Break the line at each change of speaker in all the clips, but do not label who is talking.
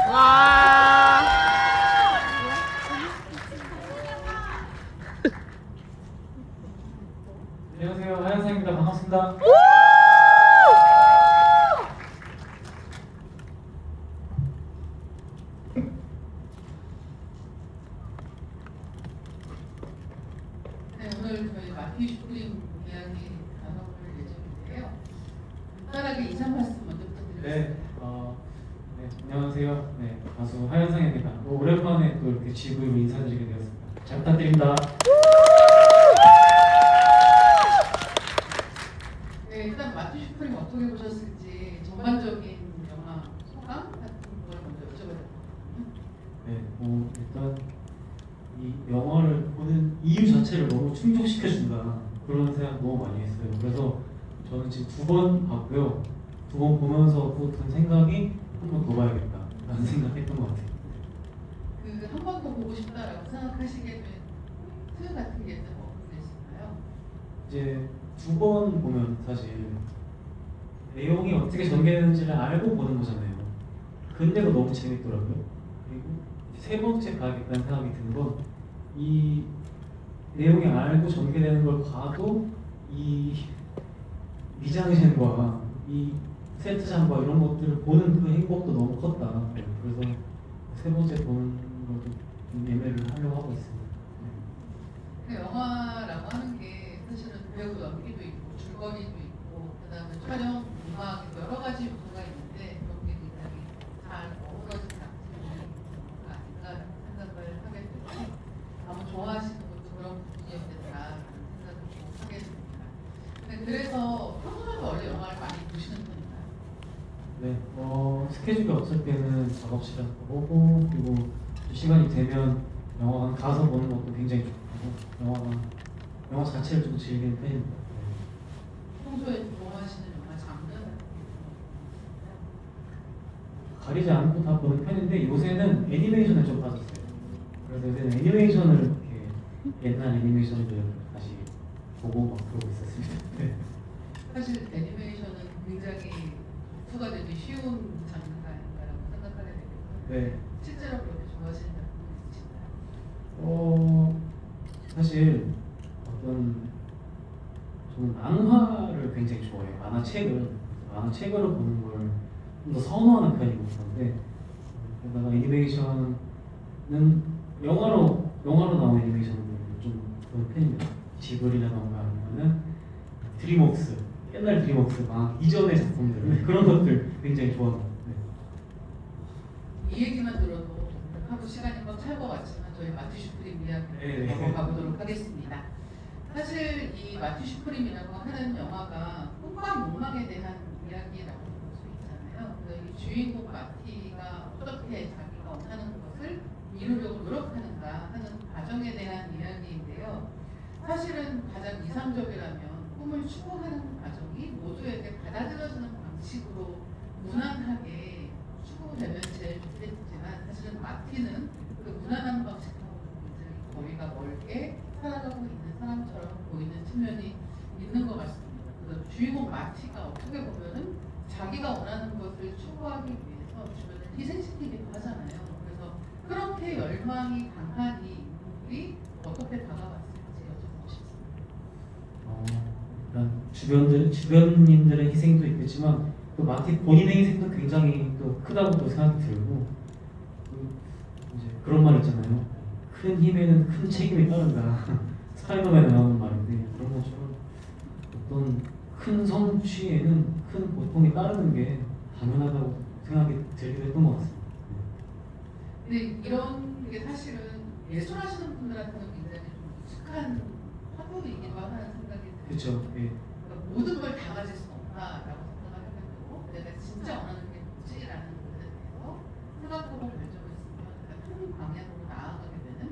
와.
안녕하세요, 하현상입니다. 반갑습니다.
네, 오늘 저희 마티 슈프림 이야기 나눠볼 예정인데요. 간단하게 인사 말씀 먼저 부탁드리겠습니다.
네, 안녕하세요. 네, 가수 하현상입니다. 오랜만에 또 이렇게 GV로 인사드리게 되었습니다. 잘 부탁드립니다.
네, 일단 마티 슈프림 어떻게 보셨을지 전반적인 영화 소감 같은 걸 먼저 여쭤봐요.
네, 일단 이 영화를 보는 이유 자체를 너무 충족시켜준다 그런 생각 너무 많이 했어요. 그래서 저는 지금 2번 봤고요. 2번 보면서 든 생각이 한 번 더 봐야겠다 라는 생각했던 것 같아요.
그 한 번 더 보고 싶다라고 생각하시게 된 포인트 같은 게 있다면 어떤 게 있을까요?
이제 2번 보면 사실 내용이 어떻게 전개되는지를 알고 보는 거잖아요. 근데도 너무 재밌더라고요. 그리고 이제 3번째 봐야겠다는 생각이 드는 건 이 내용이 알고 전개되는 걸 봐도 이 미장센과 이 세트장과 이런 것들을 보는 그 행복도 너무 컸다. 그래서 3번째 보는 것도 좀 예매를 하려고 하고 있습니다.
그 영화라고 하는 게 사실은 배우 연기도 있고 줄거리도 있고 그다음에 촬영, 음악 여러 가지 요소가 있는데 그런 게 굉장히 잘 어우러진 작품이 아닌가라는 생각을 하게 되고 아마 좋아하시는 것도 그런 부분이었겠다라는 생각을 좀 하게 됩니다. 네, 그래서 평소에도 원래 영화를 많이 보시는 편인가요?
네, 스케줄이 없을 때는 작업실에 보고 그리고 시간이 되면 영화관 가서 보는 것도 굉장히 좋고 영화 자체를 좀 즐기는 편입니다.
평소에 좋아하시는 영화 장르 같은
가리지 않고 다 보는 편인데 요새는 애니메이션에 좀 빠졌어요. 그래서 요새는 애니메이션을 이렇게 옛날 애니메이션들 다시 보고 막 그러고 있었습니다. 네.
사실 애니메이션은 굉장히 접수가 되기 쉬운 장르가 아닌가라고 생각하게 되거든요.
네.
실제로 그렇게 좋아하시는 작품이 있으신가요?
사실 저는 만화를 굉장히 좋아해요. 만화책을 보는 걸 좀 더 선호하는 편이고 그런데 게다가 애니메이션은 영화로 나온 애니메이션을 좀 보는 편입니다. 지브리라던가 아니면은 드림웍스, 옛날 드림웍스 막 이전의 작품들 그런 것들 굉장히 좋아합니다. 네.
이 얘기만 들어도 하루 시간이 꽉 찰 것 같지만 저희 마티 슈프림 이야기를
네.
넘어가 보도록 하겠습니다. 사실 이 마티 슈프림이라고 하는 영화가 꿈과 욕망에 대한 이야기라고 볼 수 있잖아요. 그래서 이 주인공 마티가 어떻게 자기가 원하는 것을 이루려고 노력하는가 하는 과정에 대한 이야기인데요. 사실은 가장 이상적이라면 꿈을 추구하는 과정이 모두에게 받아들여지는 방식으로 무난하게 추구되면 제일 좋겠지만 사실은 마티는 그 무난한 방식하고는 굉장히 거리가 멀게 살아가고 있는 사람처럼 보이는 측면이 있는 것 같습니다. 그래서 주인공 마티가 어떻게 보면은 자기가 원하는 것을 추구하기 위해서 주변을 희생시키기도 하잖아요. 그래서 그렇게 열망이 강한 이 인물이 어떻게 다가왔을지 여쭤보고 싶습니다.
일단 주변인들의 희생도 있겠지만 또 마티 본인의 희생도 굉장히 또 크다고 또 생각이 들고 이제 그런 말 있잖아요. 큰 힘에는 큰 책임이 따른다. 스파이더맨에 나오는 말인데 그런 것처럼 어떤 큰 성취에는 큰 고통이 따르는 게 당연하다고 생각이 들기도 했던 것 같습니다.
근데 이런 게 사실은 예술하시는 분들한테는 굉장히 좀 익숙한 화두이기도 하다는 생각이 들어요.
그렇죠. 예.
그러니까 모든 걸 다 가질 수는 없다라고 생각을 하게 되고 내가 진짜 원하는 게 뭐지라는 것에 대해서 생각하고 결정을 했으면 큰 방향으로 나아가게 되는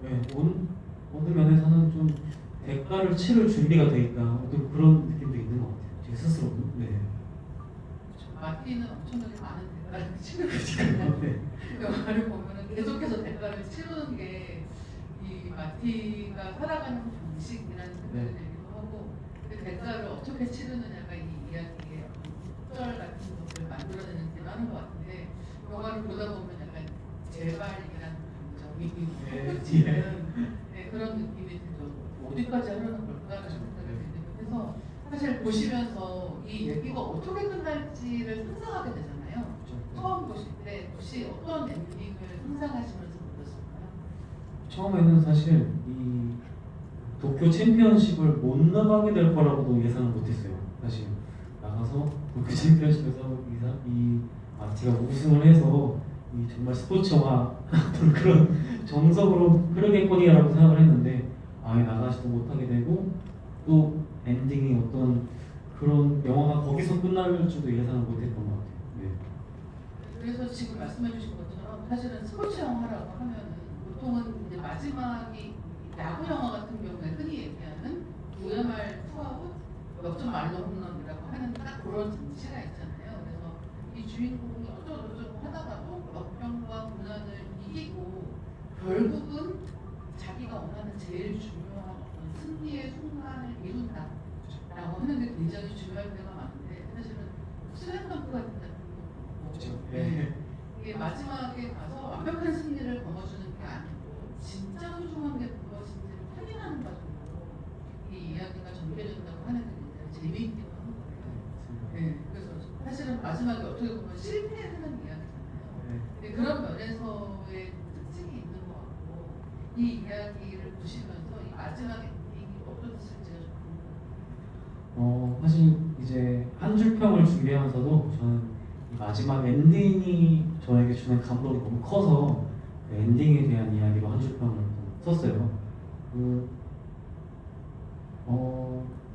네, 어느 면에서는 좀 대가를 치를 준비가 돼 있다. 어떤 그런 느낌도 있는 것 같아요. 제 스스로도. 네.
마티는 엄청나게 많은 대가를 치르고 있잖아요.
네.
영화를 보면은 계속해서 대가를 치르는 게 이 마티가 살아가는 방식이라는 생각이
네.
들기도 하고 그 대가를 어떻게 치르느냐가 이 이야기의 특별 같은 것을 만들어내는 데 하는 것 같은데 영화를 보다 보면 약간 제발이라는 감정이
네,
꽂히는 그런 느낌이 들죠. 어디까지 하려는 걸까라는 생각이 들어요. 그래서 사실 보시면서 이 얘기가 어떻게 끝날지를 상상하게 되잖아요. 처음 보실 때 혹시 어떤 엔딩을 상상하시면서 보셨을까요?
처음에는 사실 이 도쿄 챔피언십을 못 나가게 될 거라고도 예상을 못했어요. 사실 나가서 도쿄 챔피언십에서 이 마티가 우승을 해서 이 정말 스포츠 영화 어떤 그런 정석으로 흐르겠거니라고 생각을 했는데 아예 나가지도 못하게 되고 또 엔딩이 어떤 그런 영화가 거기서 끝날 줄도 예상을 못했던 것 같아요. 네.
그래서 지금 말씀해주신 것처럼 사실은 스포츠 영화라고 하면은 보통은 이제 마지막이 야구 영화 같은 경우에 흔히 얘기하는 9회 말 투아웃 역전 말로 홈런이라고 하는 딱 그런 장치가 있잖아요. 그래서 이 주인공이 어쩌고저쩌고 하다가도 역병과 고난을 이기고 결국은 자기가 원하는 제일 중요한 어떤 승리의 순간을 이룬다라고 하는 게 굉장히 중요할 때가 많은데 사실은 슬램덩크 같은
그렇죠.
네. 이게 마지막에 가서 완벽한 승리를 거머쥐는 게 아니고 진짜 소중한 게 무엇인지를 확인하는 과정으로 이 이야기가 전개된다고 하는 게 굉장히 재미있기도 한 거예요. 네. 그래서 사실은 마지막에 어떻게 보면 실패하는 이야기잖아요. 근데 그런 면에서의 특징이 있는 것 같고 이 이야기를 보시면서 이 마지막 엔딩이 어떠셨을지가 좀 궁금해요.
사실 이제 한 줄 평을 준비하면서도 저는 이 마지막 엔딩이 저에게 주는 감동이 너무 커서 그 엔딩에 대한 이야기로 한 줄 평을 썼어요.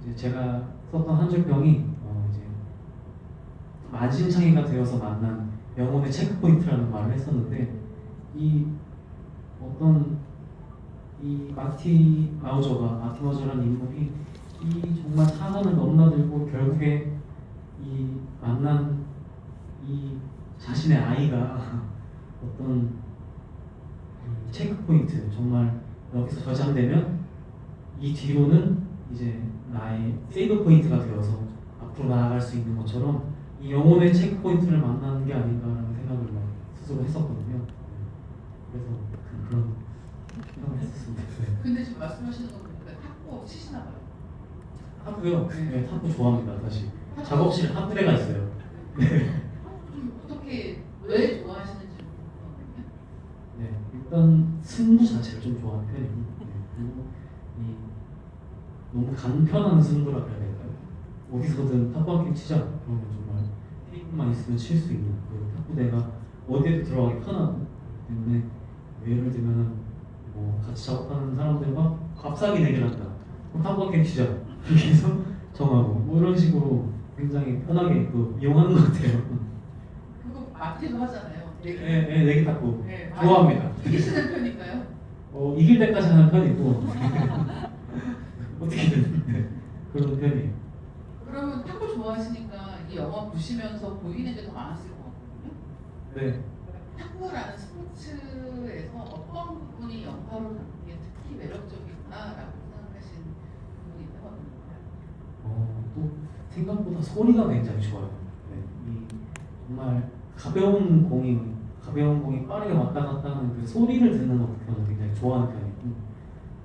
이제 제가 썼던 한 줄 평이 이제 만신창이가 되어서 만난 영혼의 체크포인트라는 말을 했었는데 이 어떤 이 마티 마우저라는 인물이 이 정말 사선을 넘나들고 결국에 이 만난 이 자신의 아이가 어떤 체크포인트 정말 여기서 저장되면 이 뒤로는 이제 나의 세이브 포인트가 되어서 앞으로 나아갈 수 있는 것처럼 이 영혼의 체크포인트를 만나는 게 아닌가라는 생각을 막 스스로 했었거든요. 그래서 그런 생각을 했었습니다. 네.
근데 지금 말씀하시는 거 보니까 탁구 치시나 봐요.
탁구요? 네, 탁구 좋아합니다. 사실 작업실에 탁구대가 있어요.
좀 어떻게 왜 좋아하시는지 궁금하거든요.
네, 일단 승부 자체를 좀 좋아하는 편이고 그리고 이 너무 간편한 승부라 그래야 될까요? 어디서든 탁구 한 게임 치자 그러면 정말 테이프만 있으면 칠 수 있는 그리고 탁구대가 어디에도 들어가기 편하고 때문에 예를 들면 뭐 같이 작업하는 사람들과 값싸기 내기를 한다 그럼 탁구 한 게임 치자 이렇게 해서 정하고 뭐 이런 식으로 굉장히 편하게 또 이용하는 것 같아요.
그거 마티도 하잖아요.
네, 내기 탁구
네,
좋아합니다.
이기시는 편일까요?
이길 때까지 하는 편이고 어떻게든 네, 그런 편이에요.
그러면 탁구 좋아하시니까 이 영화 보시면서 보이는 게 더 많았을 것 같거든요.
네,
탁구라는 스포츠에서 어떤 부분이 영화로 담기에 특히 매력적이구나라고 생각하시는 부분이 있다거든요.
또 생각보다 소리가 굉장히 좋아요. 네, 이 정말 가벼운 공이 빠르게 왔다 갔다 하는 그 소리를 듣는 것도 저는 굉장히 좋아하는 편이고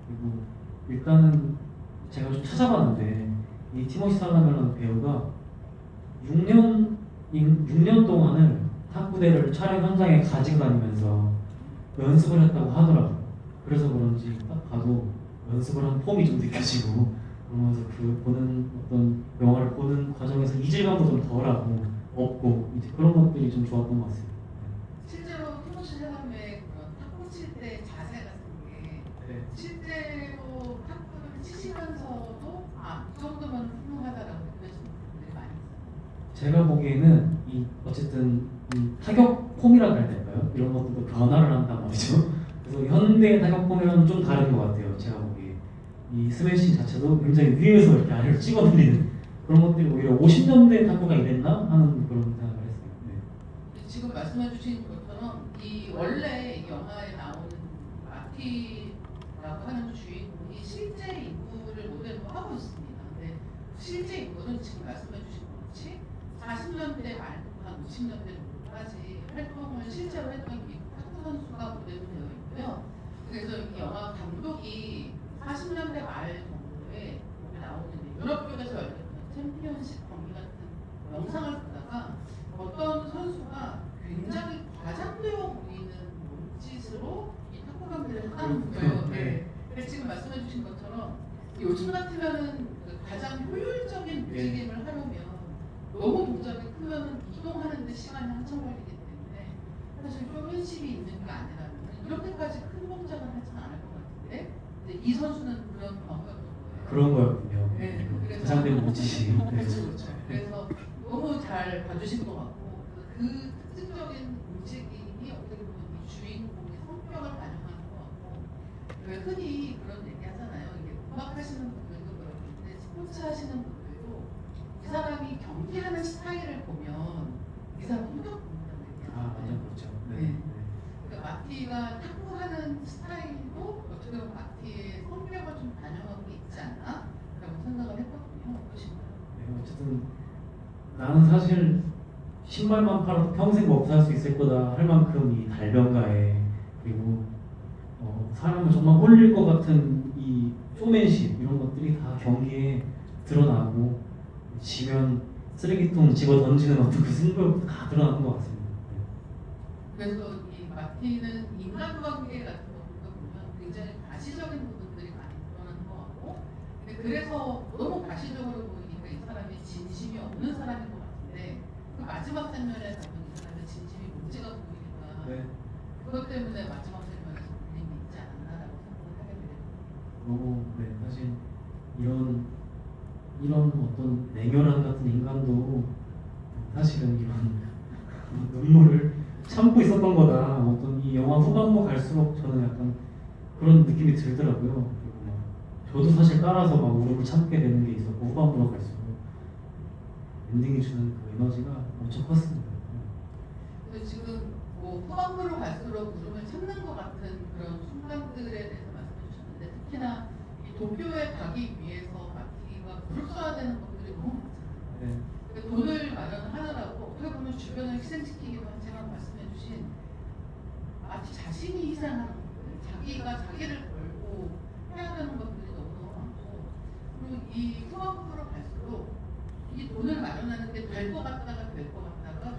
그리고 일단은 제가 좀 찾아봤는데 이 티모시 살라메라는 배우가 6년 동안을 탁구대를 촬영 현장에 가지고 다니면서 연습을 했다고 하더라고요. 그래서 그런지 딱 봐도 연습을 한 폼이 좀 느껴지고 그러면서 그 보는 어떤 영화를 보는 과정에서 이질감도 좀 덜하고 없고 이제 그런 것들이 좀 좋았던 것 같습니다.
실제로 티모시 샬라메의 그런 탁구 칠 때 자세 같은 게
네.
실제로 탁구를 치시면서도 이 정도면 훌륭하다라고 느껴지는 분들이 많이 있어요.
제가 보기에는 이 어쨌든 이 타격 폼이라 해야 될까요? 이런 것들도 변화를 한단 말이죠. 그래서 현대 타격 폼이랑은 좀 다른 것 같아요. 제가 보기에 이 스매싱 자체도 굉장히 위에서 이렇게 아래로 찍어내리는 그런 것들이 오히려 50년대 탁구가 이랬나 하는 그런 생각을 했어요. 네.
지금 말씀해주신 것처럼 이 원래 이 영화에 나오는 마티라고 하는 주인공이 실제 인물을 모델로 하고 있습니다. 근데 실제 인물은 지금 말씀해주신 것같이 40년대 말부터 한 50년대 정도가 가지 활동을 실제로 했던 미국 탁구 선수가 모델로 되어 있고요. 그래서 이 영화 감독이 40년대 말 정도에 나오는 유럽 쪽에서 열렸던 챔피언십 경기 같은 영상을 보다가 어떤 선수가 굉장히 과장되어 보이는 몸짓으로 이 탁구 경기를 하는 거예요. 네. 그래서 지금 말씀해주신 것처럼 요즘 같으면은 그 가장 효율적인 움직임을 하려면 너무 동작이 크면 이동하는데 시간이 한참 걸리기 때문에 사실 좀 인식이 있는 게 아니라면 이렇게까지 큰 동작을 하지는 않을 것 같은데 이제 이 선수는 그런 경우가 없는 거예요.
그런 거였군요.
네, 그래서
가장된 몸짓이. 네.
그렇죠. 그래서 너무 잘 봐주신 것 같고 그 특징적인 움직임이 어떻게 보면 이 주인공의 성격을 반영하는 것 같고 왜 흔히 그런 얘기 하잖아요. 이게 음악 하시는 분들도 그렇는데 스포츠 하시는 분들도 이 사람이 경기하는 스타일을 보면 이 사람 성격 본다는 얘기예요.
아, 완전 그렇죠. 네.
네. 그러니까 마티가 탁구하는 스타일도 어떻게 보면 마티의 성격을 좀 반영하고 있지 않나? 라고 생각을 했거든요. 어떠신가요?
네, 어쨌든 나는 사실 신발만 팔아도 평생 먹고 살 수 있을 거다 할 만큼 이 달변가에 그리고 사람을 정말 홀릴 것 같은 이 쇼맨십 이런 것들이 다 경기에 드러나고 지면 쓰레기통 집어 던지는 어떤 그 승부욕도 다 드러나는 것 같습니다.
그래서 이 마티는 인간관계 같은 것들도 보면 굉장히 가시적인 부분들이 많이 드러나는 것 같고 근데 그래서 너무 가시적으로 보이니까 이 사람이 진심이 없는 사람인 것 같은데 그 마지막 장면에 가면 이 사람의 진심이 문제가 보이니까
네.
그것 때문에 마지막 장면에서 울림이 있지 않았나라고 생각을 하게 돼요.
네, 사실 이런 어떤 냉혈한 같은 인간도 사실은 이런 눈물을 참고 있었던 거다. 어떤 이 영화 후반부 갈수록 저는 약간 그런 느낌이 들더라고요. 그리고 막 저도 사실 따라서 막 울음을 참게 되는 게 있었고 후반부로 갈수록 엔딩이 주는 그 에너지가 엄청 컸습니다.
근데 지금 뭐 후반부로 갈수록 울음을 참는 것 같은 그런 순간들에 대해서 말씀해 주셨는데 특히나 이 도쿄에 가기 위해서 마티가 무릎 써야 되는 것들이 너무 많잖아요.
네.
그러니까 돈을 마련하느라고 어떻게 보면 주변을 희생시키기도 하지만 말씀해 주신 마티 자신이 희생하는 것들 자기가 자기를 걸고 해야 되는 것들이 너무너무 많고 그리고 이 후반부로 갈수록 이 돈을 마련하는 게 될 것 같다가 될 것 같다가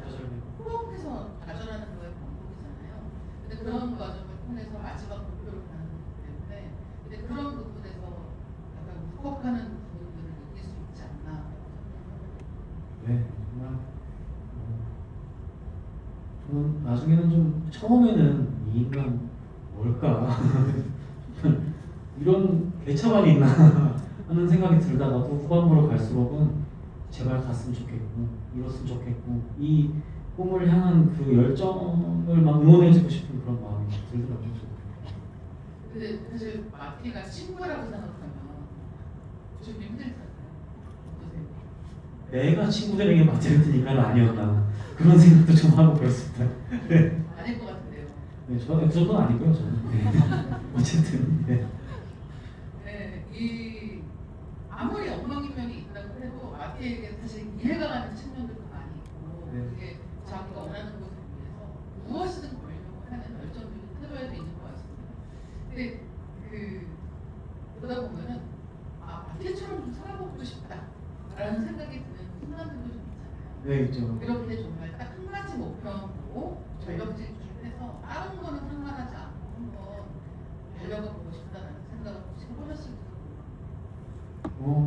호흡해서 좌절하는 거에 반복이잖아요. 근데 그런 과정을 통해서 마지막 목표로 가는 거기 때문에 근데 그런 부분에서 약간 울컥하는 부분들을 느낄 수 있지 않나.
네, 정말 저는 나중에는 좀 처음에는 이 인간 뭘까 이런 개차반이 있나 하는 생각이 들다가도 후반부로 갈수록은 제발 갔으면 좋겠고 이뤘으면 좋겠고 이 꿈을 향한 그 열정을 막 응원해주고 싶은 그런 마음이 들더라고요.
근데 사실 마티가 친구라고 생각하면 좀 힘들잖아요. 어떠세요?
내가 친구들에게 맞을 테니까는 아니었나 그런 생각도 좀 하고 그렇습니다. 네,
아닐 것 같은데요.
네 그 정도는 아니고요 저는. 네. 어쨌든 네.
네, 이 아무리 엉망인면이 있다고 해도 마티에게 사실 이해가 가는 측면들도 많이 있고
네.
그게 자기가 원하는 것을 위해서 무엇이든 걸려고 하는 열정적인 태도에도 있는 것 같습니다. 근데 그러다 보면은 마티처럼 좀 살아보고 싶다라는 생각이 드는 순간들도 좀 있잖아요.
네, 있죠.
이렇게 정말 딱 한 가지 목표만 보고 전력 질주해서 다른 거는 상관하지 않고 한번 달려가 보고 싶다라는 생각을 혹시 해보셨을 때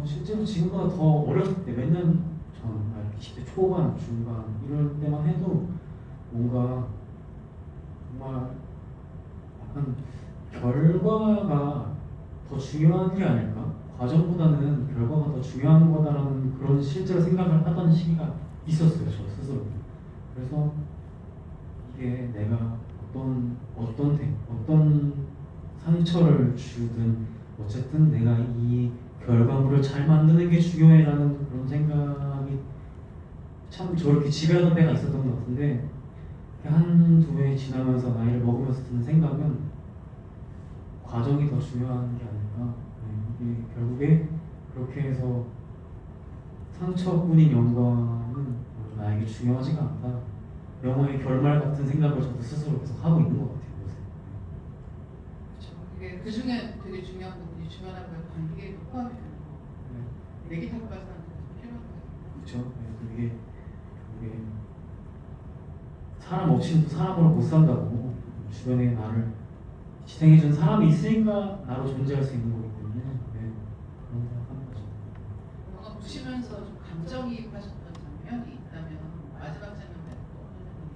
실제로 지금보다 더 어렸을 때 몇 년 전, 20대 초반, 중반 이럴 때만 해도 뭔가 정말 약간 결과가 더 중요한 게 아닐까? 과정보다는 결과가 더 중요한 거다라는 그런 실제로 생각을 하던 시기가 있었어요, 저 스스로. 그래서 이게 내가 어떤 상처를 주든 어쨌든 내가 이 결과물을 잘 만드는 게 중요해라는 그런 생각이 참 저렇게 지배하던 때가 있었던 것 같은데 한두 해 지나면서 나이를 먹으면서 드는 생각은 과정이 더 중요한 게 아닐까. 이게 결국에 그렇게 해서 상처뿐인 영광은 나에게 중요하지가 않다. 영화의 결말 같은 생각을 저도 스스로 계속 하고 있는 것 같아요. 요새.
그렇죠. 이게 그 중에 되게 중요한 부분이 주변하고의 관계에 포함이 되는 거.
네.
얘기 타고 갈 사람들 필요한 거예요.
그렇죠. 이게 사람 없이는 또 사람으로 못 산다고. 주변에 나를 지탱해준 사람이 있으니까 나로 존재할 수 있는 거기 때문에 그런 생각하는 거죠.
영화 보시면서 좀 감정이입하셨던 장면이 있다면 마지막 장면 말고 어떤 장면이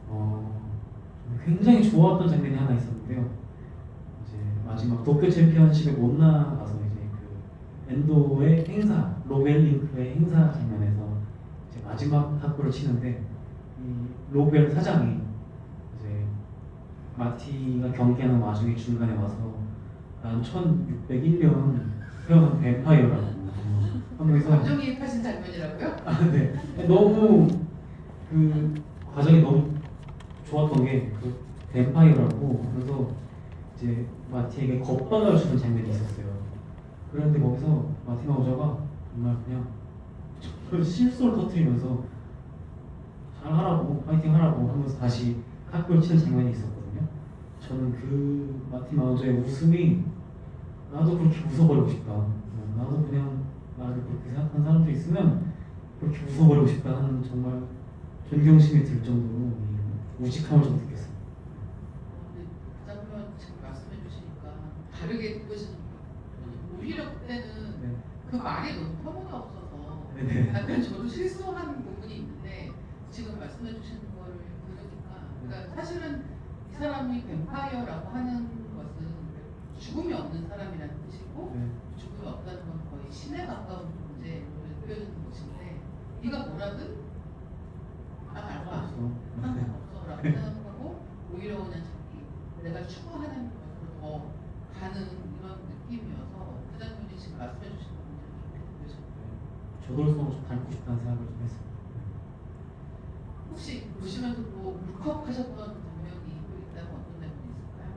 있을까요?
굉장히 좋았던 장면이 하나 있었는데요. 이제 마지막 도쿄 챔피언십에 못 나가서 이제 그 엔도의 행사, 로벨링크의 행사 장면에서 이제 마지막 탁구를 치는데 이 로벨 사장이 이제 마티가 경기하는 와중에 중간에 와서 난 1601년 태어난 뱀파이어라고 하면서
감정이입하신 장면이라고요?
네. 너무 그 과정이 너무 좋았던 게 그 뱀파이어라고 그래서 이제 마티에게 겁박을 주는 장면이 있었어요. 그런데 거기서 마티 마우저가 정말 그냥 실수를 터뜨리면서 잘하라고 파이팅 하라고 하면서 다시 탁구를 치는 장면이 있었거든요. 저는 그 마티 마우저의 웃음이 나도 그렇게 웃어버리고 싶다. 나도 그냥 나를 그렇게 생각하는 사람도 있으면 그렇게 웃어버리고 싶다 하는 정말 존경심이 들 정도로 이 우직함을 좀 느꼈어요.
근데 그 장면 지금 말씀해 주시니까 다르게 느껴지는 거예요. 오히려 그때는
네.
그 말이 너무 터무가 없어서
네네.
약간 저도 실수한 부분이 있는데 지금 말씀해 주시는 거를 들으니까 그러니까 사실은 이 사람이 뱀파이어라고 하는 것은 죽음이 없는 사람이라는 뜻이고
네.
죽음이 없다는 건 거의 신에 가까운 존재로 느껴지는 것인데 네가 뭐라든 난 알바 상관없어 라고 생각하고 오히려 그냥 자기 내가 추구하는 것으로 더 가는 이런 느낌이어서 그 장면이 지금 말씀해 주신 부분들이 그렇게 느껴져요.
저돌성을 좀 닮고 싶다는 생각을 좀 했어요.
혹시 보시면서 또 울컥하셨던 장면이 또 있다면 어떤 장면이 있을까요?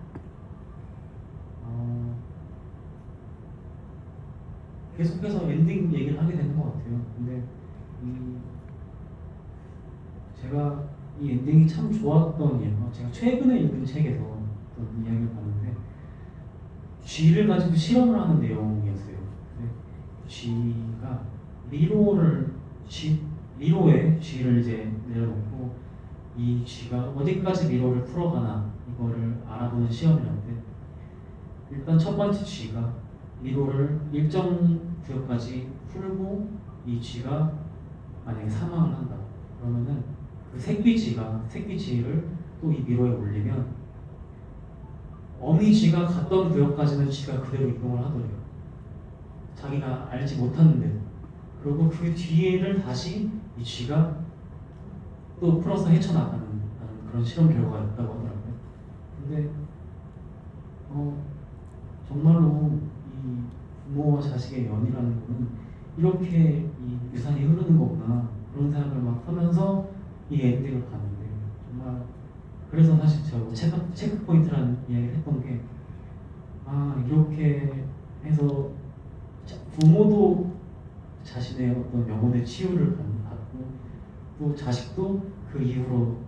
계속해서 엔딩 얘기를 하게 되는 것 같아요. 근데 제가 이 엔딩이 참 좋았던 이유가 제가 최근에 읽은 책에서 어떤 이야기를 봤는데 쥐를 가지고 실험을 하는 내용이었어요. 근데 쥐가 미로에 쥐를 이제 내려놓고 이 쥐가 어디까지 미로를 풀어가나 이거를 알아보는 시험이었는데 일단 첫 번째 쥐가 미로를 일정 구역까지 풀고 이 쥐가 만약에 사망을 한다 그러면은 그 새끼쥐를 또 이 미로에 올리면 어미 쥐가 갔던 구역까지는 쥐가 그대로 이동을 하더래요. 자기가 알지 못하는데 그리고 그 뒤에를 다시 이 쥐가 또 풀어서 헤쳐나가는 그런 실험 결과였다고 하더라고요. 근데 정말로 이 부모와 자식의 연이라는 거는 이렇게 이 유산이 흐르는 거구나 그런 생각을 막 하면서 이 엔딩을 봤는데 정말 그래서 사실 제가 체크 포인트라는 이야기를 했던 게 이렇게 해서 부모도 자신의 어떤 영혼의 치유를 받고 또 자식도 그 이후로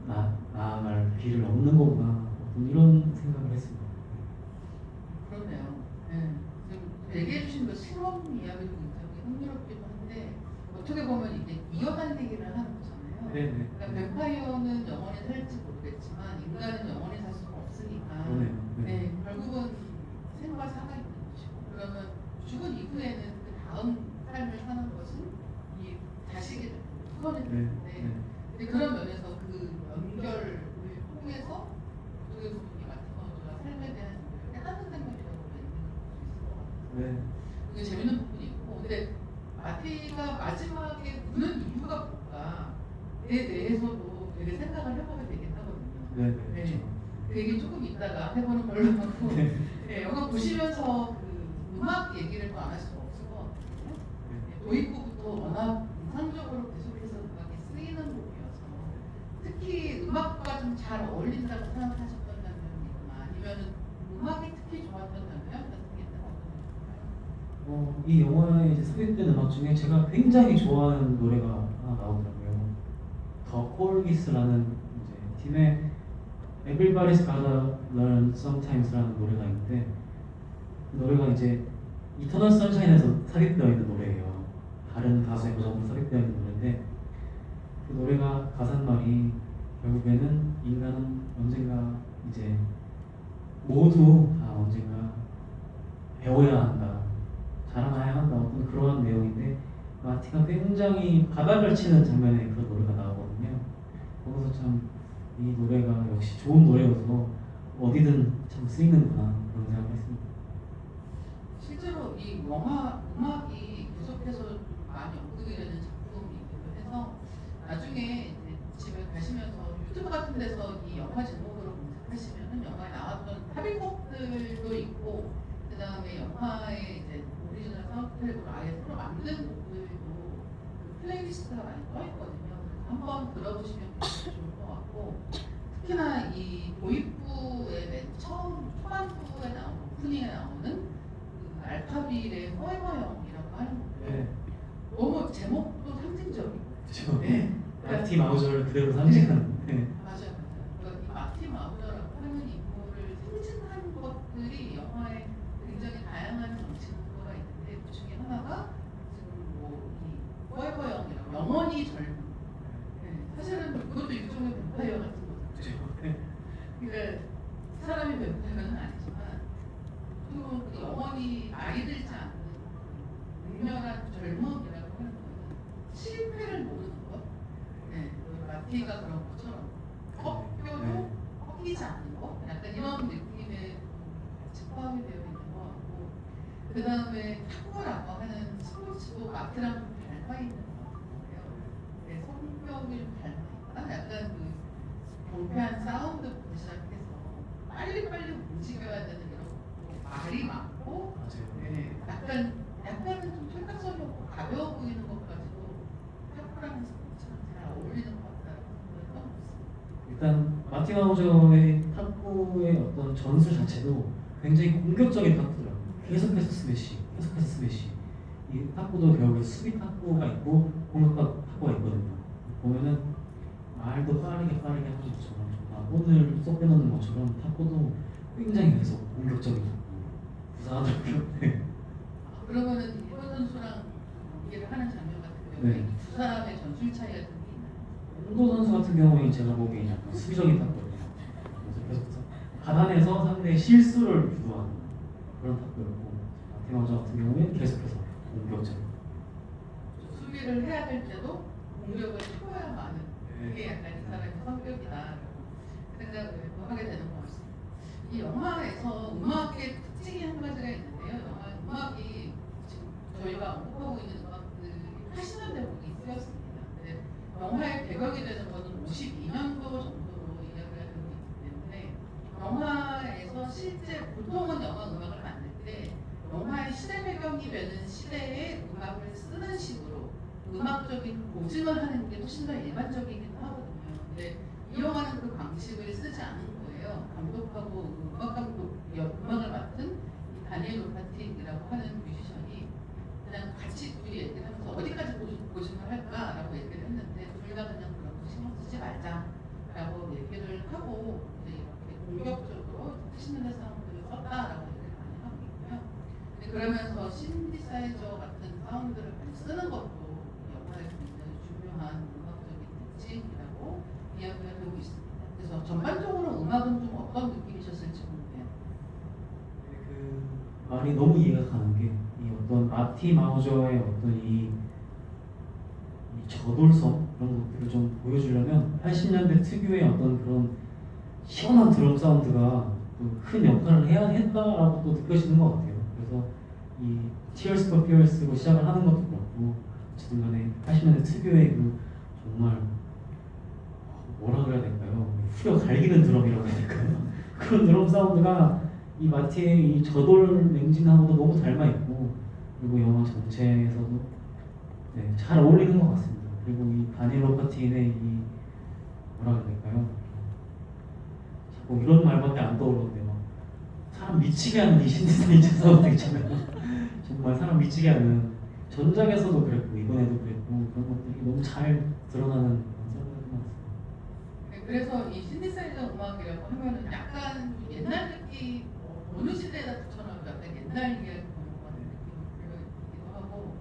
나아갈 길을 얻는 거구나 이런 생각을 했습니다.
그러네요. 네. 지금 얘기해 주신 그 실험 이야기도 굉장히 흥미롭기도 한데 어떻게 보면 이게 이어달리기를 하는 거잖아요.
네네.
그러니까 뱀파이어는 영원히 살지 모르겠지만 인간은 영원히 살 수가 없으니까
네.
결국은 생과 사가 있는 것이고 그러면 죽은 이후에는 그 다음 삶을 사는 것은 이 자식이 후손이 되는데 근데 그런 면에서 그 연결을 통해서 어떻게 보면 이 마티마우스가 삶에 대한 깨닫는 생각이라고 얘기할 수 있을 것 같아요.
네.
그게 재밌는 부분이 있고 근데 마티가 마지막에 우는 이유가 뭘까에 대해서도 되게 생각을 해보게 되긴 하거든요.
네.
네. 그 얘기 조금 이따가 해보는 걸로 하고 네, 영화 보시면서 그 음악 얘기를 또 안 할 수가 없을 것 같거든요. 네, 도입부부터 워낙 인상적으로 계속해서 음악이 쓰이는 곡이어서 특히 음악과 좀 잘 어울린다고 생각하셨던 장면이 있거나 아니면 음악이 특히 좋았던 장면 같은 게 있다면 어떤 게 있을까요?
이 영화에 이제 삽입된 음악 중에 제가 굉장히 좋아하는 노래가 하나 나오더라고요. 더 콜기스라는 이제 팀의 Everybody's Gotta Learn Sometimes라는 노래가 있는데 그 노래가 이제 이터널 선샤인에서 삽입되어 있는 노래예요. 다른 가수의 버전으로 삽입되어 있는 노래인데 그 노래가 가사말이 결국에는 인간은 언젠가 이제 모두 다 언젠가 배워야 한다, 자라나야 한다, 어떤 그러한 내용인데 마티가 굉장히 바닥을 치는 장면에 그런 노래가 나오거든요. 거기서 참 이 노래가 역시 좋은 노래여서 어디든 참 쓰이는구나 그런 생각을 했습니다.
실제로 이 영화 음악이 계속해서 좀 많이 언급이 되는 작품이기도 해서 나중에 이제 집에 가시면서 유튜브 같은 데서 이 영화 제목으로 검색하시면은 영화에 나왔던 합의곡들도 있고 그 다음에 영화의 이제 오리지널 사운드트랙으로 아예 새로 만든 곡들도 그 플레이리스트가 많이 떠 있거든요. 그래서 한번 들어보시면 굉장히 좋을 것 같고 특히나 이 도입부의 맨 처음 초반부에 나오는 오프닝에 나오는 그 알파빌의 포에버형이라고 하는 곡도
네.
너무 제목도 상징적이고
그렇죠.
네.
마티 마우저를 그대로 상징하는. 네.
맞아요. 그러니까 이 마티 마우저라고 하는 인물을 상징하는 것들이 영화에 굉장히 다양한 정치 문구가 있는데 그 중에 하나가 지금 뭐이 포에버형이라고 영원히 젊은. 네. 사실은 그것도 일종의 뱀파이어 같은 거죠.
그렇죠. 네.
그러니까 사람이 뱀파이어는 아니지만 그리고 그 영원히 나이 들지 않는 극렬한 젊음이라고 하는 거는 실패를 모르는 것. 네, 그 마티가 그런 것처럼 꺾여도
네.
꺾이지 않는 것. 약간 이런 느낌의 같이 포함이 되어 있는 것 같고 그 다음에 탁구라고 하는 스포츠도 마티랑 좀 닮아 있는 것 같아요. 네, 성격이 좀 닮아 있다. 약간 그 경쾌한 사운드부터 시작해서 빨리빨리 움직여야 되는 이런 말이 많고
맞아요.
네, 약간은 좀 철학성이 없고 가벼워 보이는 것까지도 탁구라는 스포츠랑 잘 어울리는 것 같다는 생각이 너무 있습니다.
일단 마티 마우저의 탁구의 어떤 전술 자체도 굉장히 공격적인 탁구더라고요. 계속해서 스매시, 계속해서 스매시. 이 탁구도 결국에 수비 탁구가 있고 공격 탁구가 있거든요. 보면은 말도 빠르게 하는 것처럼 정말 오늘 쏙 빼놓는 것처럼 탁구도 굉장히 계속 공격적인 탁구. 부상하더라고요. 네.
그러면은 이호 선수랑 경기를 하는 장면 같은 경우에
네.
두 사람의 전술 차이 같은 게 있나요?
홍도 선수 같은 경우에 제가 보기엔 약간 수비적인 탁구거든요. 그래서 계속 가단에서 상대의 실수를 유도하는 그런 탁구였고 마티 마우저 같은 경우에는 계속해서 공격적인.
수비를 해야 될 때도 공격을 해줘야 마는 그게 약간 이 사람의 성격이다 그 생각을 하게 되는 것 같습니다. 이 영화에서 음악의 특징이 한 가지가 있는데요. 영화 음악이 지금 저희가 언급하고 있는 음악들이 80년대부터 쓰였습니다. 근데 영화의 배경이 되는 것은 52년도 정도로 이야기가 되고 있기 때문에 영화에서 실제 보통은 영화 음악을 만들 때 영화의 시대 배경이 되는 시대의 음악을 쓰는 식으로 음악적인 고증을 하는 게 훨씬 더 일반적이기도 하거든요. 근데 이 영화는 그 방식을 쓰지 않은 거예요. 감독하고 음악 감독, 음악을 맡은 이 다니엘 로파틴이라고 하는 뮤지션이 그냥 같이 둘이 얘기를 하면서 어디까지 고증을 할까라고 얘기를 했는데 둘 다 그냥 그런 거 신경 쓰지 말자라고 얘기를 하고 이제 이렇게 공격적으로 80년대 사운드를 썼다라고 얘기를 많이 하고 있고요. 근데 그러면서 신디사이저 같은 사운드를 많이 쓰는 것도 영화에서 굉장히 중요한 음악적인 특징이라고 이야기가 되고 있습니다. 그래서 전반적으로 음악은 좀 어떤 느낌이셨을지 궁금해요.
그 말이 너무 이해가 가는 게 이 어떤 마티 마우저의 어떤 이 저돌성 그런 것들을 좀 보여주려면 80년대 특유의 어떤 그런 시원한 드럼 사운드가 또 큰 역할을 해야 했다라고 또 느껴지는 것 같아요. 그래서 이 Tears for Fears로 시작을 하는 것도 그렇고 어쨌든 간에 80년대 특유의 그 정말 뭐라 그래야 될까요? 후려 갈기는 드럼이라고 해야 될까요? 그런 드럼 사운드가 이 마티의 이 저돌 맹진하고도 너무 닮아 있고 그리고 영화 전체에서도 네, 잘 어울리는 것 같습니다. 그리고 이 다니엘 로파틴의 이 뭐라 그래야 될까요? 자꾸 이런 말밖에 안 떠오르는데 막 사람 미치게 하는 이 신디사이저 사운드 있잖아요. 정말 사람 미치게 하는 전작에서도 그랬고 이번에도 그랬고 그런 것들이 너무 잘 드러나는 그런 사운드 같습니다.
그래서 이 신디사이저 음악이라고 하면은 약간 옛날 느낌, 어느 시대에다 붙여놔도 약간 옛날 이야기 보는 것 같은 느낌이기도 하고,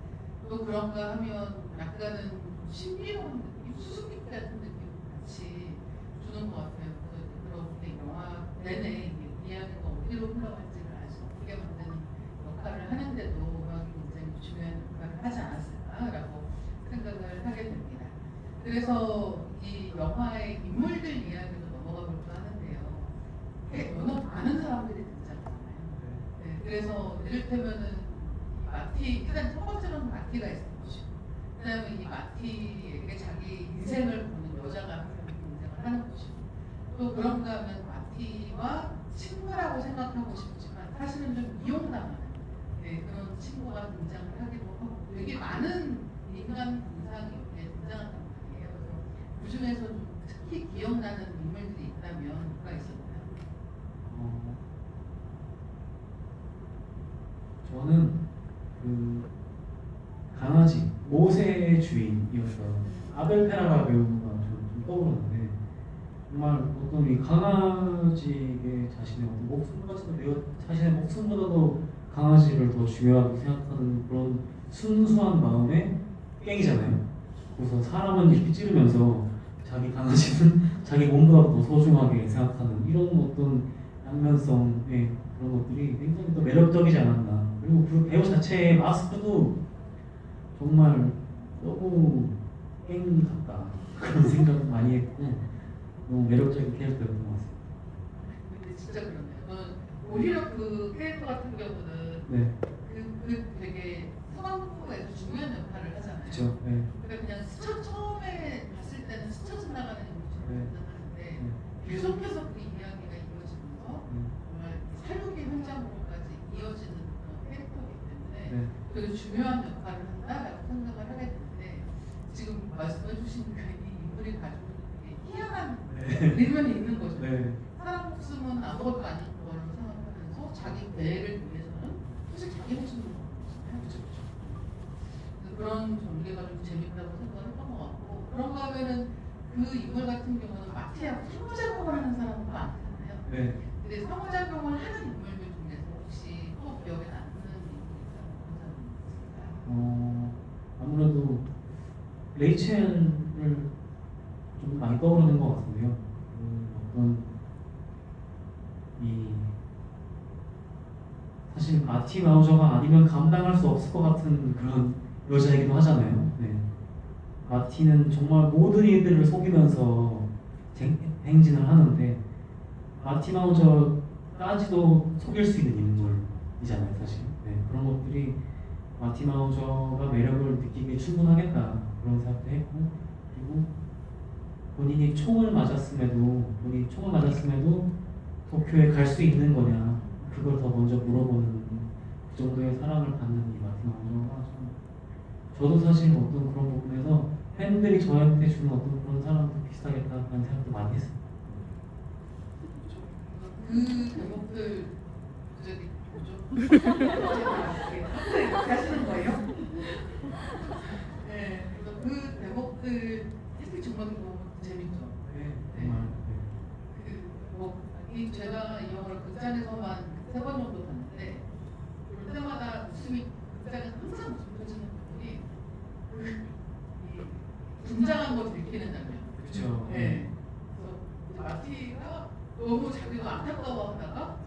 또 그런가 하면 약간은 신비로운 느낌, 수수께끼 같은 느낌 같이 주는 것 같아요. 그래서 그렇게 영화 내내 이야기가 어디로 흘러갈지를 알 수 없게 만드는 역할을 하는데도 음악이 굉장히 중요한 역할을 하지 않았을까라고 생각을 하게 됩니다. 그래서 이 영화의 인물들 이야기로 넘어가 볼까 하는데요. 워낙 많은 사람들이 등장하잖아요. 네, 그래서 이를테면은 마티, 일단 첫 번째로는 마티가 있을 것이고, 그다음에 이 마티에게 자기 인생을 보는 여자가 한 명이 등장을 하는 것이고, 또 그런가 하면 마티와 친구라고 생각하고 싶지만 사실은 좀 이용당하는 그런 친구가 등장을 하기도 하고, 되게 많은 인간 인상이 여기에 등장한단 말이에요. 그래서 그 중에서 좀 특히 기억나는 인물들이 있다면 누가 있었나요?
저는 그 강아지 모세의 주인이었던 아벨 페라라 배우가 좀 떠오르는데, 정말 어떤 이 강아지에게 자신의 어떤 목숨까지도 내어 자신의 목숨보다도 강아지를 더 중요하게 생각하는 그런 순수한 마음의 깽이잖아요. 그래서 사람은 이렇게 찌르면서 자기 강아지는 자기 몸보다 더 소중하게 생각하는 이런 어떤 양면성의 그런 것들이 굉장히 또 매력적이지 않았나. 그리고 그 배우 자체의 마스크도 정말 너무 깽 같다 그런 생각을 많이 했고, 너무 매력적인 캐릭터였던 것 같습니다.
근데 진짜 그렇네요. 저는 오히려 그 캐릭터 같은 경우는
네,
그 되게 상황극에서 중요한 역할을 하잖아요.
그렇죠. 네.
그러니까 그냥 스쳐 처음에 봤을 때는 스쳐 지나가는 인물처럼
네.
등장하는데
네.
계속해서 그 이야기가 이어지면서 정말 사육의 현장으로까지 이어지는 그런 캐릭터이기 때문에
네.
되게 중요한 역할을 한다라고 생각을 하게 되는데, 지금 말씀해주신 이 인물이 가지고 있는 되게 희한한 일면이 있는 거죠.
네.
사람 목숨은 아무것도 아닌 걸로 생각하면서 자기 배를 위해서는 사실 자기 목숨을 거잖아요.
그렇죠.
그런 전개가 좀 재밌다고 생각을 했던 것 같고, 그런가 하면은 그 인물 같은 경우는 마티하고 상호작용을 하는 사람은 많잖아요.
네.
근데 상호작용을 하는 인물들 중에서 혹시 또 기억에 남는 인물이 있을까요?
아무래도 레이첼을 좀 많이 떠오르는 것 같은데요. 어떤 이 사실 마티 마우저가 아니면 감당할 수 없을 것 같은 그런 여자이기도 하잖아요. 네. 마티는 정말 모든 이들을 속이면서 행진을 하는데, 마티 마우저까지도 속일 수 있는 인물이잖아요, 사실. 네. 그런 것들이 마티 마우저가 매력을 느끼기에 충분하겠다 그런 생각도 했고, 그리고 본인이 총을 맞았음에도 도쿄에 갈 수 있는 거냐, 그걸 더 먼저 물어보는 그 정도의 사랑을 받는 이 마티 마우저가 저도 사실 어떤 그런 부분에서 팬들이 저한테 주는 어떤 그런 사랑도 비슷하겠다는 생각도 많이 했어요.
그 대목들 저기 뭐죠? 하시는 거예요? 네, 그래서 그 대목들 사실 정말 너무 재밌죠.
네, 정말.
이 제가 이 영화를 극장에서만 3번 정도 봤는데, 볼 때마다 웃음이 극장에서 항상 웃음 터지는 부분이 이 분장한 거 들키는 장면.
그렇죠.
네. 그래서 마티가 너무 자기가 안타까워하다가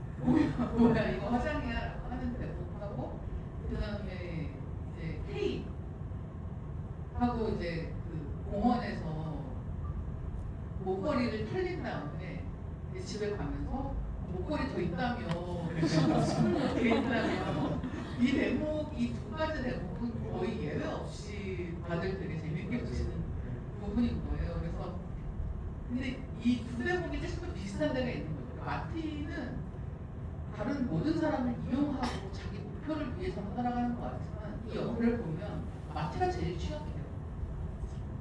뭐야 이거 화장이야라고 하는 대목하고, 그 다음에 이제 케이 하고 이제 그 공원에서 목걸이를 털린 다음에 이제 집에 가면서 목걸이 더 있다며 술을 더 있다며, 이 대목, 이 두 가지 대목은 거의 예외 없이 다들 되게 재밌게 보시는 부분인 거예요. 그래서 근데 이 두 대목이 조금 비슷한 데가 있는 거죠. 마티는 다른 모든 사람을 이용하고 자기 목표를 위해서 살아가는 것 같지만, 이 영화를 보면 마티가 제일 취약해요.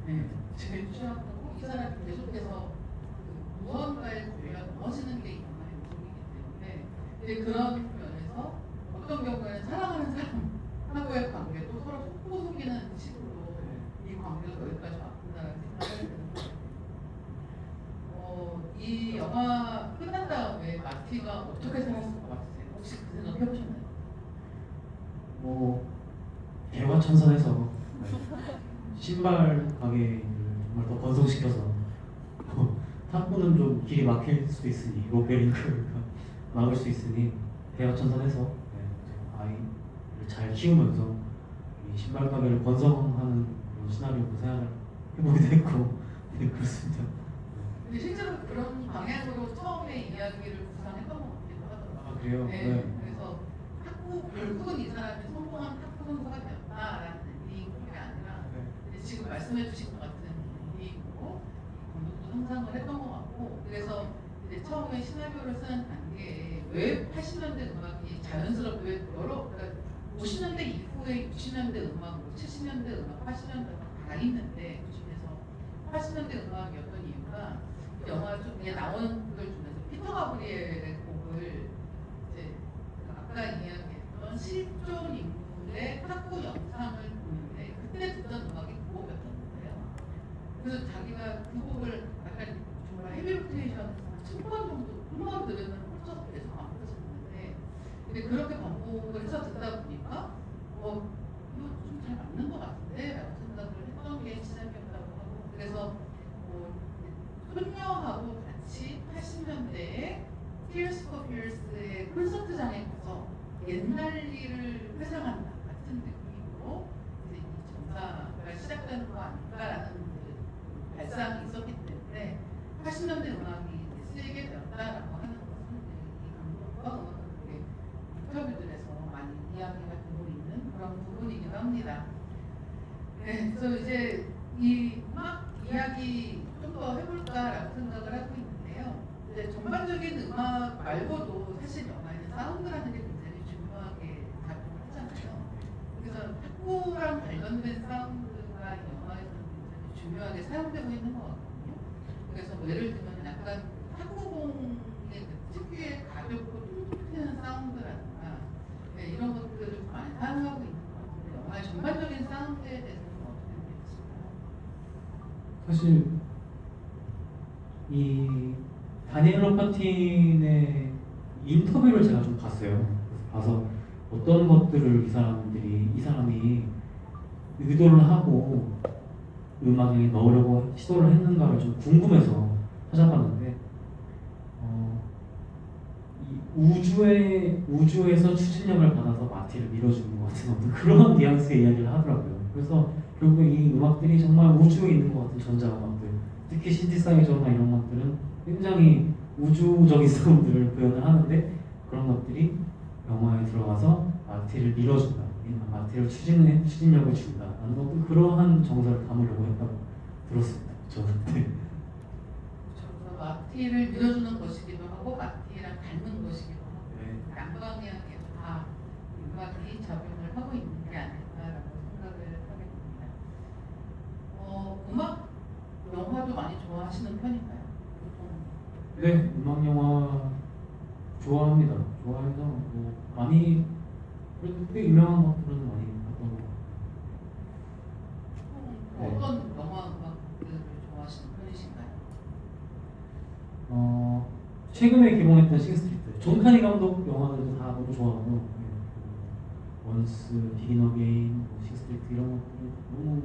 네, 제일 취약하고 이 사람이 계속해서 그 무언가에 고리가 넘어지는 게 이 영화의 요소이기 때문에, 근데 그런 면에서 어떤 경우에는 사랑하는 사람하고의 관계도 서로 속고 속이는 식으로 이 관계가 여기까지 왔구나라는 생각을 드는 거예요. 영화 끝난 다음에 마티가 어떻게 살았을 것 같으세요? 혹시 그 생각 해보셨나요?
뭐 개화천선해서 신발 가게를 정말 더 번성시켜서 탁구는 좀 길이 막힐 수도 있으니 로베링크가 막을 수 있으니 개화천선해서 아이를 잘 키우면서 이 신발 가게를 번성하는 그런 시나리오도 생각을 해보기도 했고 네, 그렇습니다.
근데 실제로 그런 방향으로 처음에 이야기를 구상했던 것 같기도 하더라고요.
아 그래요?
네. 그래서 탁구 결국은 이 사람이 성공한 탁구 선수가 되었다라는 얘기가 아니라 이제 지금 말씀해주신 것 같은 얘기고 감독도 상상을 했던 것 같고 그래서 이제 처음에 시나리오를 쓰는 단계에 왜 80년대 음악이 자연스럽게 왜 여러 그러니까 50년대 이후에 60년대 음악, 70년대 음악, 80년대 음악 다 있는데 그 중에서 80년대 음악이었던 이유가 영화 중에 나오는 곡들 중에서 피터 가브리엘의 곡을 이제 아까 이야기했던 실존 인물의 탁구 영상을 보는데 그때 듣던 음악이 그 곡이었던 거예요. 그래서 자기가 그 곡을 약간 정말 헤비로테이션에서 1000번 정도 한번 들으면 홀쳐서 계속 안 홀쳐졌는데 근데 그렇게 반복을 해서 듣다 보니까 이거 좀 잘 맞는 것 같은데 라고 생각을 했던 게 시작이었다고 하고 그래서 손녀하고 같이 80년대에 Tears for Fears의 콘서트장에 가서 옛날 일을 회상한다 같은 느낌으로 이제 이 전사가 시작되는 거 아닌가라는 발상이 있었기 때문에 80년대 음악이 쓰이게 되었다라고 하는 것은 이 감독과 음악가들의 인터뷰들에서 많이 이야기가 되고 있는 그런 부분이기도 합니다. 네, 그래서 이제 이 음악 이야기 좀 더 해볼까라고 생각을 하고 있는데요. 이제 전반적인 음악 말고도 사실 영화에는 사운드라는 게 굉장히 중요하게 작용을 하잖아요. 그래서 탁구랑 관련된 사운드가 이 영화에서는 굉장히 중요하게 사용되고 있는 것 같거든요. 그래서 뭐 예를 들면 약간 탁구공의 그 특유의 가볍고 뚱뚱 튀는 사운드라든가 네, 이런 것들을 좀 많이 사용하고 있는 것 같은데 영화의 전반적인 사운드에 대해서는 어떻게 느끼실까요?
사실 이 다니엘 로파틴의 인터뷰를 제가 좀 봤어요. 그래서 봐서 어떤 것들을 이 사람이 의도를 하고 음악에 넣으려고 시도를 했는가를 좀 궁금해서 찾아봤는데 이 우주에서 추진력을 받아서 마티를 밀어주는 것 같은 어떤 그런 뉘앙스의 이야기를 하더라고요. 그래서 결국 이 음악들이 정말 우주에 있는 것 같은 전자음악들, 특히 신디사이저나 이런 것들은 굉장히 우주적인 사운드를 표현을 하는데 그런 것들이 영화에 들어가서 마티를 밀어준다, 마티를 추진력을 준다 라는 어떤 그러한 정서를 담으려고 했다고 들었습니다. 저는.
그래서 마티를 밀어주는 것이기도 하고 마티랑 닮은 것이기도 하고
네.
양방향에서 다 음악이 작용을 하고 있는 게 아닐까라고 생각을 하게 됩니다. 음악 영화도 많이 좋아하시는 편인가요? 보통
네, 음악 영화 좋아합니다. 좋아해서 뭐 많이 그래도 꽤 유명한 것들은 많이 봤던 것 같아요. 네.
어떤 영화 음악들을 좋아하시는 편이신가요?
최근에 개봉했던 싱스트리트, 존 카니 감독 영화들도 다 너무 좋아하고 원스, 비긴 어게인, 싱스트리트 이런 것들 너무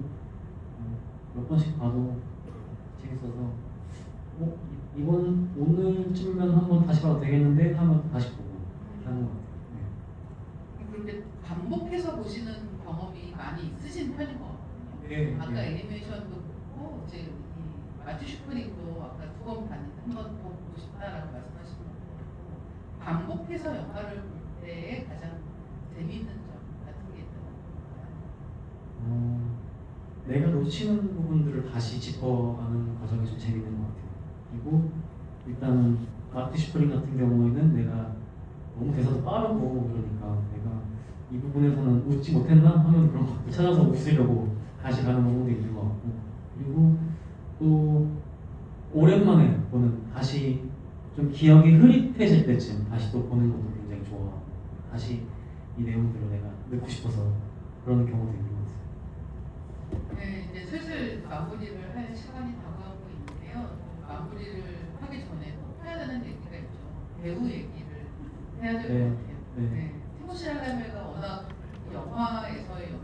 몇 번씩 봐도 재밌어서 이번 오늘쯤면 한번 다시 봐도 되겠는데 하면 다시 보고 이렇게 하는 것 같아요.
그런데 반복해서 보시는 경험이 많이 있으신 편인 것 같거든요.
네,
아까
네.
애니메이션도 보고 이제 이 마티 슈프링도 아까 2번 봤는데 한 번 더 보고 싶다라고 말씀하신 것 같고 반복해서 영화를 볼 때에 가장 재미있는 점 같은 게 있다고 볼까요?
내가 놓치는 부분들을 다시 짚어가는 과정이 좀 재밌는 것 같아요. 그리고 일단은 마티 슈프링 같은 경우에는 내가 너무 대사도 빠르고 그러니까 내가 이 부분에서는 웃지 못했나 하면 그런 것들 찾아서 웃으려고 다시 가는 부분도 있는 것 같고 그리고 또 오랜만에 보는 다시 좀 기억이 흐릿해질 때쯤 다시 또 보는 것도 굉장히 좋아하고 다시 이 내용들을 내가 넣고 싶어서 그런 경우도 있는 것 같아요.
네, 이제 슬슬 마무리를 할 시간이 다가오고 있는데요. 마무리를 하기 전에도 해야 되는 얘기가 있죠. 배우 얘기를 해야 될 것
네,
같아요.
네.
네. 티모시 샬라메가 워낙 영화에서의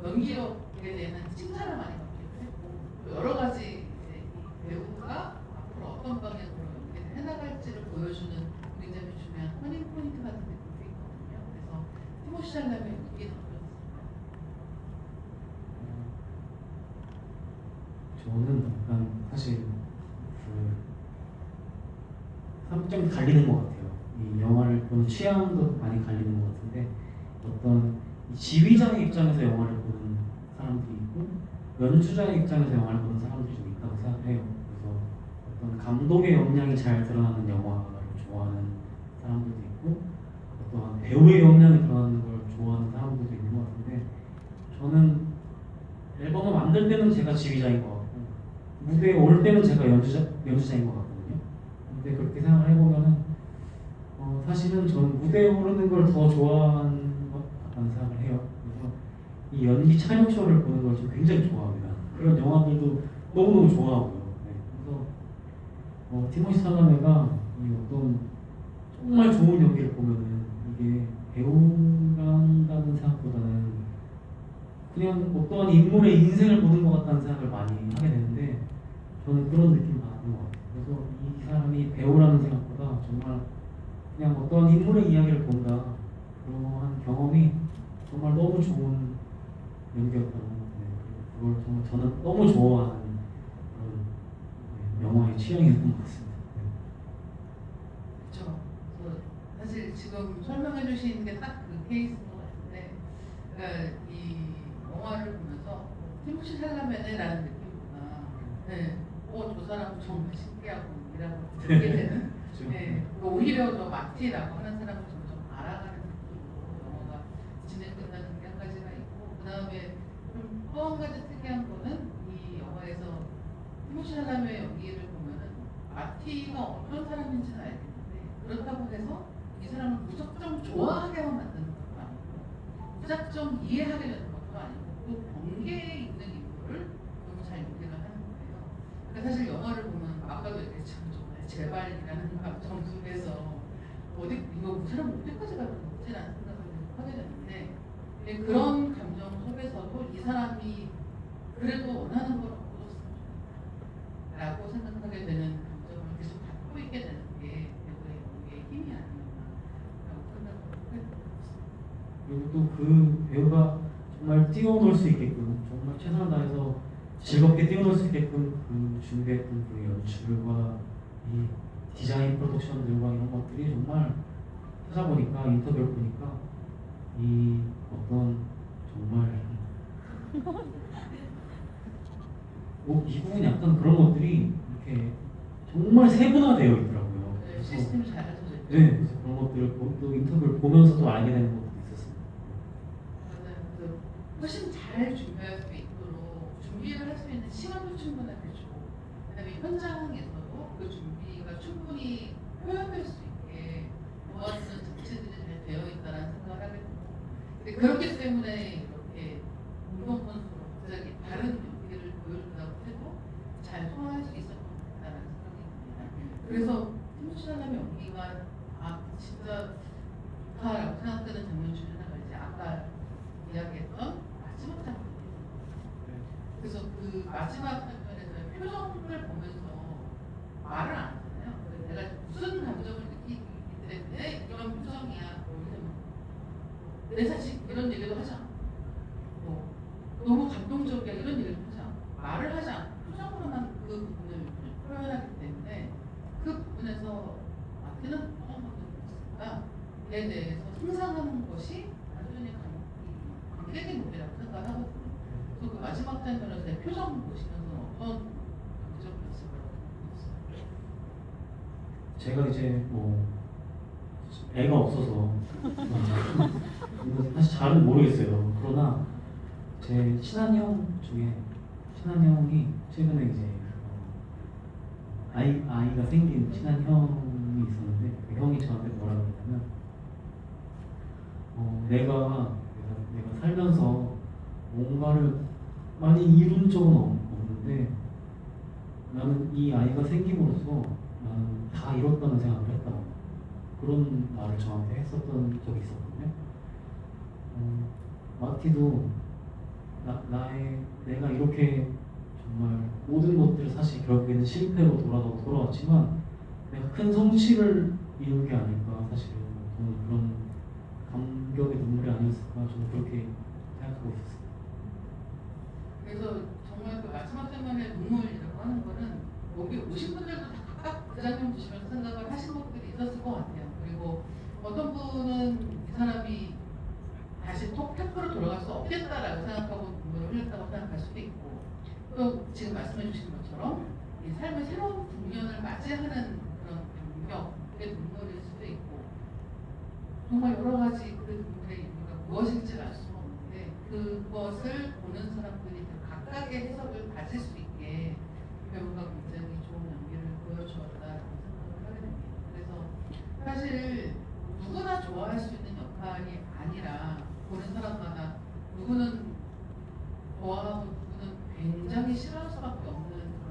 연기력에 대한 칭찬을 많이 받기도 했고 또 여러 가지 이제 이 배우가 앞으로 어떤 방향으로 연기를 해나갈지를 보여주는 굉장히 중요한 터닝 포인트 같은 느낌도 있거든요. 그래서 티모시 샬라메 연기는 어떻습니까?
저는 약간 사실 그 3점 갈리는 것 같아요. 이 영화를 보는 취향도 많이 갈리는 것 같은데 어떤 이 지휘자의 입장에서 영화를 보는 사람들이 있고 연주자의 입장에서 영화를 보는 사람들이 좀 있다고 생각해요. 그래서 어떤 감독의 역량이 잘 드러나는 영화를 좋아하는 사람들도 있고 어떠한 배우의 역량이 드러나는 걸 좋아하는 사람들도 있는 것 같은데 저는 앨범을 만들 때는 제가 지휘자인 것 같고 무대에 올 때는 제가 연주자인 것 같거든요. 근데 그렇게 생각을 해보면은 사실은 저는 무대에 오르는 걸 더 좋아하는 것 같다는 생각을 해요. 그래서 이 연기 촬영쇼를 보는 걸 좀 굉장히 좋아합니다. 그런 영화들도 너무너무 좋아하고요. 네. 그래서 티모시 살라메가 이 어떤 정말 좋은 연기를 보면은 이게 배우란다는 생각보다는 그냥 어떠한 인물의 인생을 보는 것 같다는 생각을 많이 하게 되는데 저는 그런 느낌 받는 것 같아요. 그래서 이 사람이 배우라는 생각보다 정말 그냥 어떠한 인물의 이야기를 본다 그러한 경험이 정말 너무 좋은 연기였다고 네, 그걸 정말 저는 너무 좋아하는 그런 영화의 취향이었던 것 같습니다. 네.
그렇죠. 사실 지금 설명해 주신 게 딱 그 케이스인 것 같은데 그러니까 이 영화를 보면서 티모시 샬라메네라는 느낌보다 저 사람 정말 신기하고 이라고 듣게 되는 네, 오히려 저 마티라고 하는 사람을 점점 알아가는 느낌으로 영화가 진행 끝나는 게 한 가지가 있고 그 다음에 또 한 가지 특이한 거는 이 영화에서 티모시 샬라메의 연기를 보면은 마티가 어떤 사람인지는 알겠는데 그렇다고 해서 이 사람을 무작정 좋아하게만 만드는 것도 아니고 무작정 이해하게 되는 것도 아니고 또 경계에 있는 인물을 너무 잘 연기를 하는 거예요. 그러니까 사실 영화를 보면 아까도 얘기했지만 정말 제발이라는 감정 속에서 이거 그 사람 어디까지 가는 거지라는 생각을 하게 되는데 근데 그런 감정 속에서도 이 사람이 그래도 원하는 걸 얻었으면 좋겠다 라고 생각하게 되는 감정을 계속 갖고 있게 되는 게 배우의 연기의 힘이 아니었나라고 생각을 하게 됩니다.
그리고 또 그 배우가 정말 뛰어놀 수 있게끔 정말 최선을 다해서 즐겁게 뛰어놀 수 있게끔 그 준비했던 그 연출과 이 디자인 프로덕션들과 이런 것들이 정말 찾아보니까 인터뷰를 보니까 이 어떤 정말 미국은 약간 그런 것들이 이렇게 정말 세분화되어 있더라고요. 그래서
시스템이 잘 갖춰져 있죠.
네, 그래서 그런 것들을 또 인터뷰를 보면서도 알게 되는 것도 있었습니다.
맞아요. 그래서 훨씬 잘 준비할 수 있도록 준비를 할 수 있는 시간도 충분하게 주고 그다음에 현장에서도 그 준비가 충분히 표현될 수 있게 도와주는 장치들이 잘 되어 있다는 생각을 하게 되고 근데 그렇기 때문에 이렇게 운동 선수로 갑자기 다른 연기를 보여준다고 해도 잘 소화할 수 있었던 것 같다는 생각이 듭니다. 그래서 티모시 샬라메 연기가 진짜 좋다라고 생각되는 장면 중에 하나가 이제 아까 이야기했던 마지막 장면이에요. 그래서 그 마지막 장면에서 표정을 보면서 말을 안 하잖아요. 그래서 내가 무슨 감정을 느끼기 때문에 이런 표정이야. 내 자식 이런 얘기도 하지 않고 너무 감동적이야 이런 얘기를 하지 않고 말을 하지 않고 표정으로만 그 부분을 표현하기 때문에 그 부분에서 마티는 어떤 감정이 있을까에 대해서 상상하는 것이 완전히 관객의 몫이라고 생각하거든요. 그래서 그 마지막 장면에서 내 표정 보시면서 어떤 감정이 있을 거라고 생각했어요?
제가 이제 애가 없어서 사실 잘은 모르겠어요. 그러나 제 친한 형 중에 친한 형이 최근에 이제 아이가 생긴 친한 형이 있었는데 그 형이 저한테 뭐라 그러냐면 내가 살면서 뭔가를 많이 이룬 적은 없는데 나는 이 아이가 생김으로써 나는 다 이뤘다는 생각을 했다. 그런 말을 저한테 했었던 적이 있었거든요. 마티도 내가 이렇게 정말 모든 것들을 사실 결국에는 실패로 돌아왔지만 내가 큰 성취를 이룬 게 아닐까. 사실은 저는 그런 감격의 눈물이 아니었을까. 저는 그렇게 생각하고 있었어요.
그래서 정말 그 마지막 장면의 눈물이라고 하는 거는 여기 오신 분들도 다 각각 그 장면 보시면서 생각을 하신 것들이 있었을 것 같아요. 그리고 어떤 분은 이 사람이 다시 톡100% 돌아갈 수 없겠다라고 생각하고 눈물을 흘렸다고 생각할 수도 있고, 또 지금 말씀해 주신 것처럼 이 삶의 새로운 국면을 맞이하는 그런 감격의 눈물일 수도 있고, 정말 여러 가지 그 눈물의 이유가 무엇인지 알 수는 없는데 그것을 보는 사람들이 각각의 해석을 가질 수 있게 배우가 굉장히 좋은 연기를 보여주었다라고 생각을 하게 됩니다. 그래서 사실 누구나 좋아할 수 있는 역할이 아니라 보는 사람마다 누구는 좋아하고 누구는 굉장히 싫어할 수밖에 없는 그런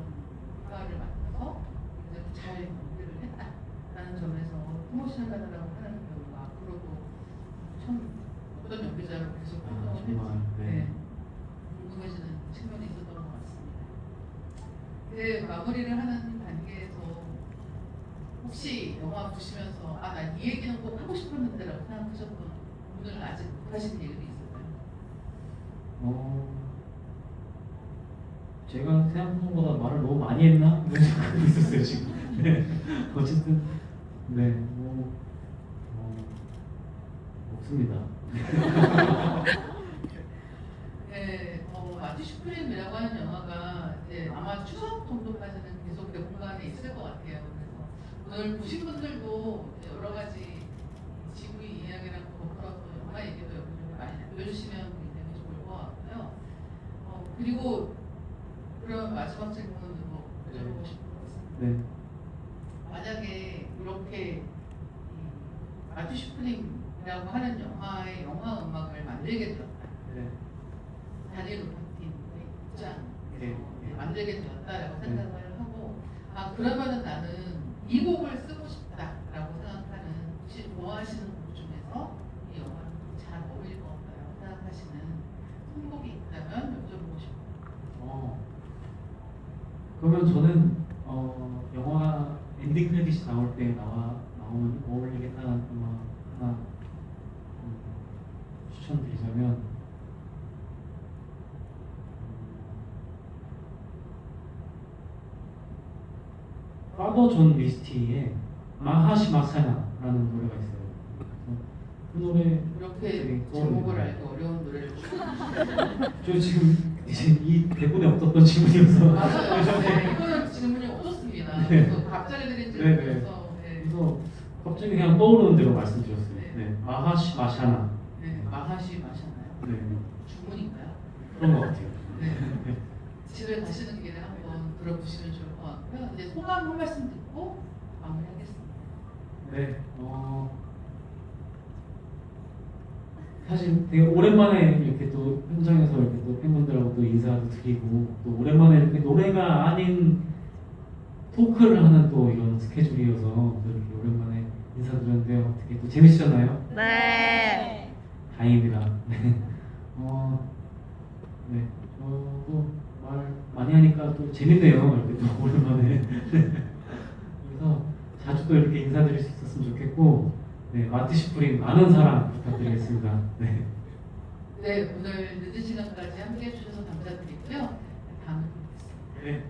역할을 맡아서 굉장히 잘 연기를 했다라는 점에서 프로페셔널하다라고 하는 배우가 앞으로도 참 어떤 연기자로 계속 활동을 할지 궁금해지는 측면이 있었던 것 같습니다. 그 마무리를 하는 단계에서 혹시 영화 보시면서 나 이 얘기는 꼭 하고 싶었는데라고 생각하셨던 오늘 아직 못하신 얘기도 있을까요?
제가 생각한 것보다 말을 너무 많이 했나? 이런 생각도 있었어요 지금. 네. 어쨌든 없습니다.
네, 마티 슈프림이라고 하는 영화가 이제 아마 추석 정도까지는 계속 공간에 있을 것 같아요. 그래서 오늘 보신 분들도 여러 가지 지구의 이야기랑 더불어서 영화 얘기도 여기저기 많이 남겨주시면 굉장히 좋을 것 같고요. 그리고 그럼 마지막 질문으로 여쭤보고 싶은 것 같습니다.
네.
만약에 이렇게 마티 슈프림이라고 하는 영화의 영화 음악을 만들게 되었다.
네.
다니엘 루파틴의 입장에서
네.
만들게 되었다라고 생각을 하고, 그러면은 나는 이 곡을 쓰고 싶다라고 생각하는, 혹시 좋아하시는 곡 중에서 이 영화랑 잘 어울릴 것 같다라고 생각하시는 선곡이 있다면 여쭤보고 싶어요.
그러면 저는 영화 엔딩 크레딧이 나올 때 나오는 어울리겠다는 음악 하나 추천드리자면 파더 존 미스티의 마하시마사나라는 노래가 있어요. 그 노래
이렇게 제목을 알기 어려운 노래를
저 지금 이 대본에 없었던 질문이어서
맞아요. 네, 이거는 질문이 없었습니다.
네.
그래서 갑자기 드린
네, 네.
질문이어서
그래서 갑자기 그냥 떠오르는 대로 말씀드렸어요.
네.
네, 마하시마샤나.
마하시 마셨나요?
네,
주문인가요?
그런 것 같아요.
네. 집에 가시는 길에 한번 들어보시면 좋을 것 같고요. 이제 소감 한 말씀 듣고 마무리하겠습니다.
네, 사실 되게 오랜만에 이렇게 또 현장에서 이렇게 또 팬분들하고 또 인사도 드리고 또 오랜만에 이렇게 노래가 아닌 토크를 하는 또 이런 스케줄이어서 또 이렇게 오랜만에 인사드렸는데요. 어떻게 또 재밌으셨나요?
네.
다행입니다. 네. 네. 저도 말 많이 하니까 또 재밌네요. 이렇게 또 오랜만에. 그래서 자주 또 이렇게 인사드릴 수 있었으면 좋겠고, 네, 마티 슈프림 많은 사랑 부탁드리겠습니다. 네.
네, 오늘 늦은 시간까지 함께 해주셔서 감사드리고요. 다음에 뵙겠습니다.
네.